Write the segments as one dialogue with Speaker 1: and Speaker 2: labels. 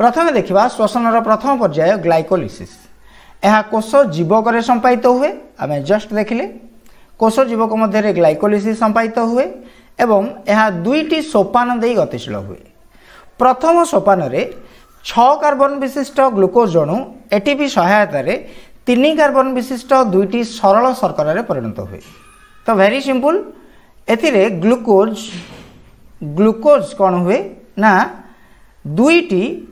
Speaker 1: प्रथम देखा श्वसनर प्रथम पर्याय ग्लाइकोलिसिस। यह कोष जीवक संपादित हुए। आम जस्ट देखिले कोष जीवक मध्य ग्लाइकोलिसिस संपादित हुए एवं यह दुईटी सोपान दे गतिशील हुए। प्रथम सोपान 6 कार्बन विशिष्ट ग्लुकोज अणु एटीपी सहायतार 3 कार्बन विशिष्ट दुईटी सरल शर्करा परिणत हुए। तो वेरी सिंपल एथिरे ग्लुकोज कौन हुए ना दुईटी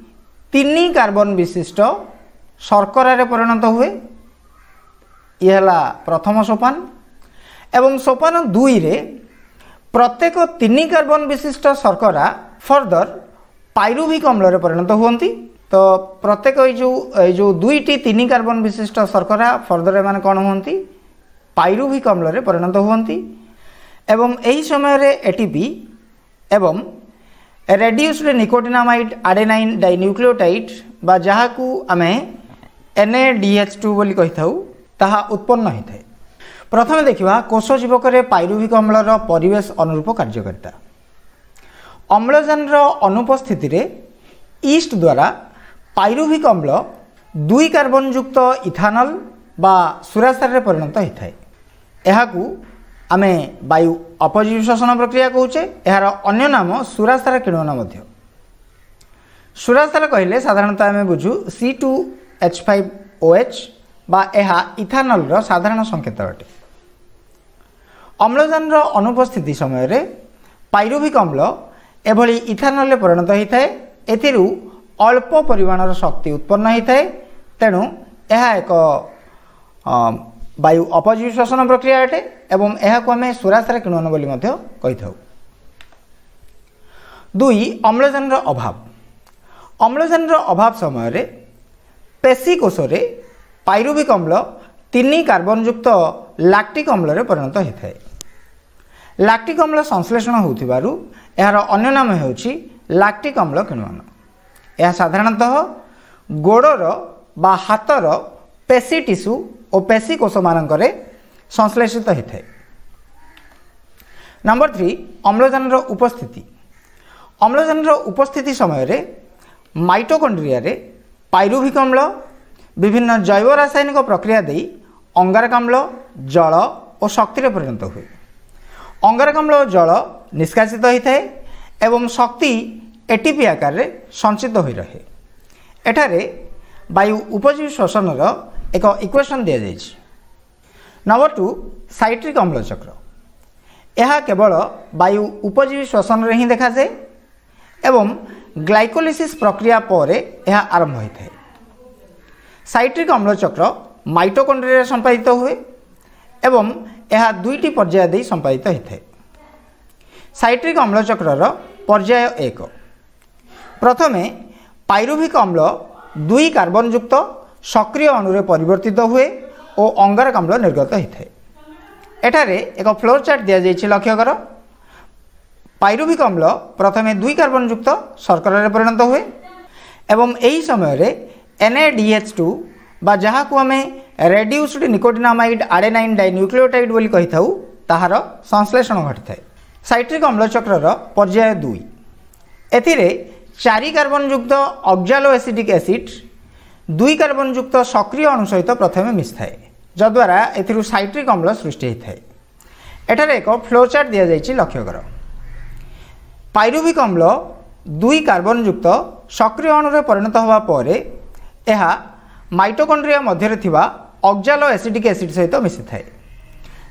Speaker 1: 3 कार्बन विशिष्ट शर्करा परिणत हुए। यह प्रथम सोपान एवं सोपान 2 रे प्रत्येक 3 कार्बन विशिष्ट शर्करा फर्दर पाइरुविक अम्ल परिणत हुंती। तो प्रत्येक जो दुईटी 3 कार्बन विशिष्ट शर्करा फर्दर एम कौन होती पाइरुविक अम्ल परिणत हुंती एवं यही समय एटीपी एवं रेड्यूस्ड निकोटिनामाइड आडेनाइन डाइन्यूक्लियोटाइड बा जहाकू आमे NADH2 बोली कहि थाउ ताहा उत्पन्न होता है। प्रथम देखिबा कोष जीवक पाइरुविक अम्लर परिवेश अनुरूप कार्यकारिता। अम्लजान अनुपस्थिति रे ईस्ट द्वारा पाइरुविक अम्ल 2 कार्बन युक्त इथानल बा सुरासार परिणत होता है। यहाकू आमे वायु अपजीव श्वसन प्रक्रिया कहूचे। यार अन्य नाम सुरासार किण्वन मध्य। सुरासार कहले साधारणतः आमे बुझू C2H5OH बा एहा इथानल रो साधारण संकेत अटे। अम्लजान अनुपस्थिति समय रे पाइरुविक अम्ल एभली इथानल परिणत होता है। एथिरु अल्प परिमाणर शक्ति उत्पन्न होता है। तेणु यह एक वायु अपजीव श्वसन प्रक्रिया अटे एवं यहाको आमे सुरासार किण्वन बोली मध्य कहि थाउ। 2 अम्लजान अभाव। अम्लजान अभाव समय रे पेशी कोष रे पाइरुविक अम्ल 3 कार्बन युक्त लैक्टिक अम्ल रे परिणत होता है। लैक्टिक अम्ल संश्लेषण होतिबारु यार अन्य नाम हेउछि लैक्टिक अम्ल किण्वन। यह साधारणतः गोड़र बा हातर पेशी टिश्यू और पेशी कोष मानकरे संश्लेषित होता है। नंबर 3 अम्लजान उपस्थिति। अम्लजान उपस्थिति समय रे माइटोकॉन्ड्रिया रे पाइरुविक अम्ल विभिन्न जैव रासायनिक प्रक्रिया दे अंगारकाम्ल जल और शक्ति रे परिणत हुए। अंगारकाम्ल और जल निष्कासित होता है एवं शक्ति एटीपी आकार रे संचित हो रहे। एठारे वायु उपजीवी श्वसन एक इक्वेशन दिया जाइछि। नंबर 2 साइट्रिक अम्ल चक्र। यह केवल वायु उपजीवी श्वसन रे ही देखा जाए एवं ग्लाइकोलिसिस प्रक्रिया पर यह आरंभ होता है। साइट्रिक अम्ल चक्र माइटोकॉन्ड्रिया संपादित हुए एवं यह 2टी पर्याय दे संपादित होता है। साइट्रिक अम्ल चक्र पर्याय 1 प्रथमे पाइरुविक अम्ल 2 कार्बन युक्त सक्रिय अणु परिवर्तित हुए और अंगारकाम्ल निर्गत होता है। एठारे एक फ्लोर चार्ट दिया जाइछि लक्ष्य कर। पाइरुविक अम्ल प्रथमे 2 कार्बन युक्त शर्करा परिणत हुए एवं यही समय NADH2 बा जहाकू आमे रेड्यूस्ड निकोटिनामाइड आडेनाइन डाइन्यूक्लियोटाइड बोली कहि थाउ ताहार संश्लेषण घटिता है। साइट्रिक अम्ल चक्र पर्याय 2 एथिरे 4 कार्बन युक्त ऑक्सालो एसिडिक एसिड 2 कार्बन युक्त सक्रिय अणु सहित प्रथमे मिसଥାଏ जद्वारा एथिरु साइट्रिक अम्ल सृष्टि होता है। एठारे एक फ्लो चार्ट दिया जाइछि लक्ष्य कर। पाइरुविक अम्ल 2 कार्बन युक्त सक्रिय अणु परिणत होवा परे एहा माइटोकॉन्ड्रिया मध्य थिबा ऑक्सालो एसिडिक एसिड सहित मिसिଥାଏ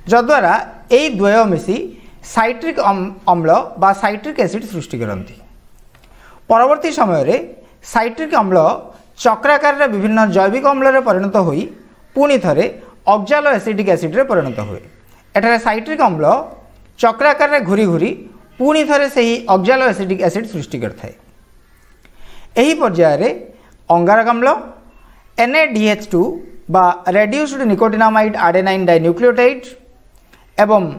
Speaker 1: जद्वारा एई द्वय मिसी साइट्रिक अम्ल बा साइट्रिक एसिड सृष्टि करती। परवर्ती समय रे साइट्रिक अम्ल चक्राकार विभिन्न जैविक अम्ल परिणत होई पुणी थरे ऑक्सालो एसिडिक एसिड रे परिणत हुए। एठारे साइट्रिक अम्ल चक्राकार घूरी घूरी पुणी थरे सही ऑक्सालो एसिडिक एसिड सृष्टि करथाय। एही पर्याय रे अंगारकाम्ल NADH2 बा रेड्यूस्ड निकोटिनामाइड आडेनाइन डाइन्यूक्लियोटाइड एवं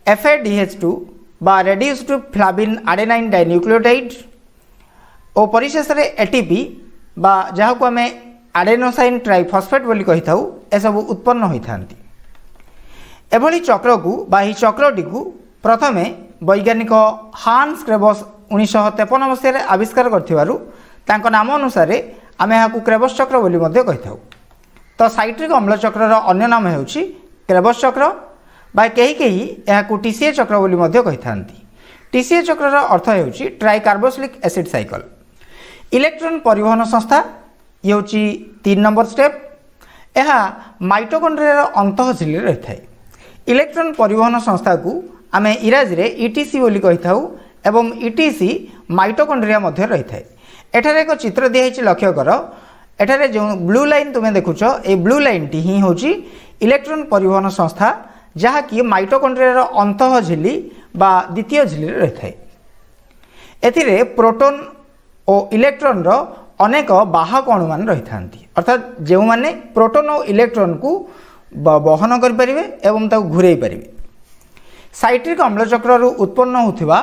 Speaker 1: FADH2 बा रेड्यूस्ड फ्लाविन आडेनाइन डाइन्यूक्लियोटाइड और परिशेष रे ATP बा जहाको आमे आडेनोसाइन ट्राइफॉस्फेट बोली कहि थाउ ए सब उत्पन्न होई थांती। एभली चक्र को बा ही चक्रटी को प्रथमे वैज्ञानिक हान्स क्रेबस 1953 मसीह आविष्कार करथिबारु तांको नाम अनुसार आम यहाँ क्रेबस चक्र बोली कही था। तो साइट्रिक अम्ल चक्र अन्य नाम हो क्रेबस चक्र बा कहीं यहाँ टीसीए चक्र बोली कही था। टीसीए चक्र अर्थ हो ट्राइकार्बोक्सिलिक एसिड साइकल। इलेक्ट्रॉन परिवहन संस्था ये हूँ 3 नंबर स्टेप। यह माइटोकॉन्ड्रिया अंतः झिल्ली रही है। इलेक्ट्रॉन परिवहन संस्था को आम इंग्राजी में ईटीसी बोली कही था एवं ईटीसी माइटोकॉन्ड्रिया मध्य रही है। एठारे एक चित्र दिखाई लक्ष्य कर एठारे जो ब्लू लाइन तुम्हें देखुच ये ब्लू लाइन टी ही हूँ इलेक्ट्रॉन परिवहन संस्था जहाँकि माइटोकॉन्ड्रिया अंतः झिल्ली बा द्वितीय झिल्ली रही है। एथिरे प्रोटॉन और इलेक्ट्रॉन रो अनेक बाहक अणु मान रही था अर्थात जो मैंने प्रोटॉन और इलेक्ट्रॉन को बहन करें एवं घूरे पारे। साइट्रिक अम्ल चक्र उत्पन्न होता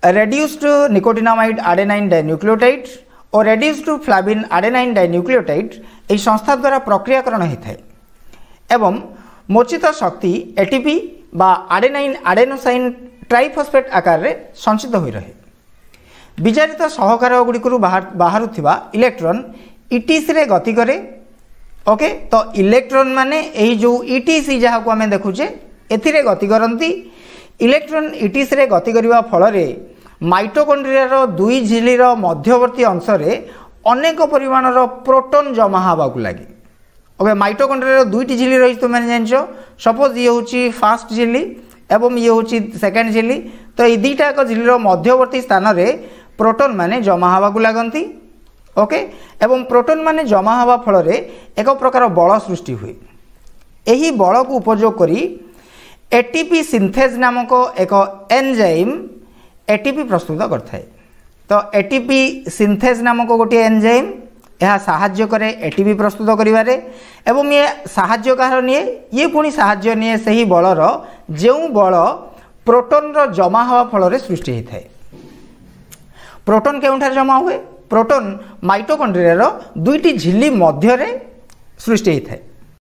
Speaker 1: रेड्यूस्ड निकोटिनामाइड आडेनाइन डाइन्यूक्लियोटाइड और रेड्यूस्ड फ्लाविन आडेनाइन डाइन्यूक्लियोटाइड यह संस्था द्वारा प्रक्रियाकरण होता है एवं मोचित शक्ति एटीपी बा आडेनाइन आडेनोसाइन ट्राइफॉस्फेट आकार रे संचित हो रहे। विजारित सहकार गुड़िकरू बाहरुथिबा इलेक्ट्रॉन ईटीसी रे गति करे। ओके तो इलेक्ट्रॉन माने यही जो ईटीसी जहाँ को आम देखुचे एथिरे गति करती। इलेक्ट्रॉन ईटीसी रे गति करने फल माइटोकॉन्ड्रिया दुई झिल्लीर मध्यवर्ती अंश अनेक परिमाणर प्रोटॉन जमा हवा लगे। ओके माइटोकॉन्ड्रिया दुईटी झिल्ली रही तुम जान सपोज ये हूँ फास्ट झिल्ली एवं ये हूँ सेकेंड झिल्ली। तो ये दुईटा एक झिल्लीर मध्यवर्ती स्थान में प्रोटॉन माने जमा हवा लगती। ओके एवं प्रोटॉन माने जमा हवा फल एक प्रकार बल सृष्टि हुए। यही बल को उपयोग करी एटीपी सिंथेज नामक एक एंजाइम एटीपी प्रस्तुत करता है। तो एटीपी सिंथेज नामक गोटे एंजाइम यह साहाय्य करे एटीपी प्रस्तुत करिवारे एवं ये साहाय्य कहार निए ये पुणी साहाय्य निए सही बलर जो बल प्रोटॉन रो जमा हवा फल सृष्टि होता है। प्रोटॉन केउठार जमा हुए? प्रोटॉन माइटोकॉन्ड्रिया दुईटी झिल्ली मध्य सृष्टि होता है।